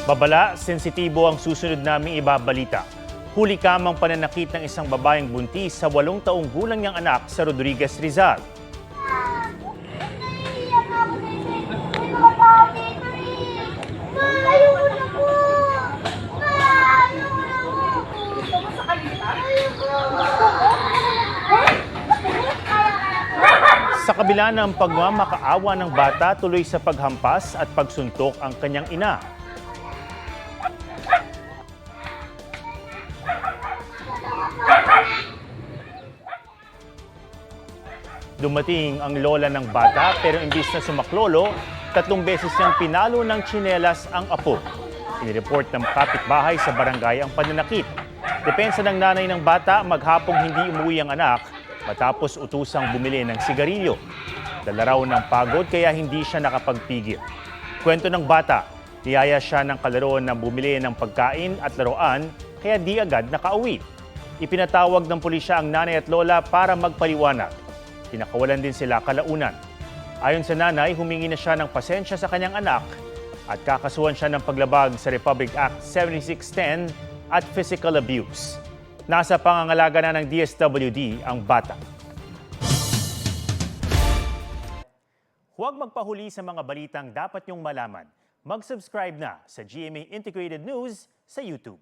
Babala, sensitibo ang susunod naming ibabalita. Huli kamang pananakit ng isang babaeng buntis sa 8 taong gulang niyang anak sa Rodriguez, Rizal. Naiiyak ako na may mga tao dito eh. Ma, ayoko na po. Ma, ayoko na po. Gusto mo sa kanila? Ayoko. Sa kabila ng pagmamakaawa ng bata, tuloy sa paghampas at pagsuntok ang kanyang ina. Dumating ang lola ng bata pero imbis na sumaklolo, 3 beses niyang pinalo ng tsinelas ang apo. Inireport ng kapitbahay sa barangay ang pananakit. Depensa ng nanay ng bata, maghapong hindi umuwi ang anak matapos utusang bumili ng sigarilyo. Dala raw ng pagod kaya hindi siya nakapagpigil. Kwento ng bata, niyaya siya ng kalaro na bumili ng pagkain at laruan kaya di agad nakauwi. Ipinatawag ng pulisya ang nanay at lola para magpaliwanag. Pinakawalan din sila kalaunan. Ayon sa nanay, humingi na siya ng pasensya sa kanyang anak at kakasuhan siya ng paglabag sa Republic Act 7610 at physical abuse. Nasa pangangalaga na ng DSWD ang bata. Huwag magpahuli sa mga balitang dapat niyong malaman. Mag-subscribe na sa GMA Integrated News sa YouTube.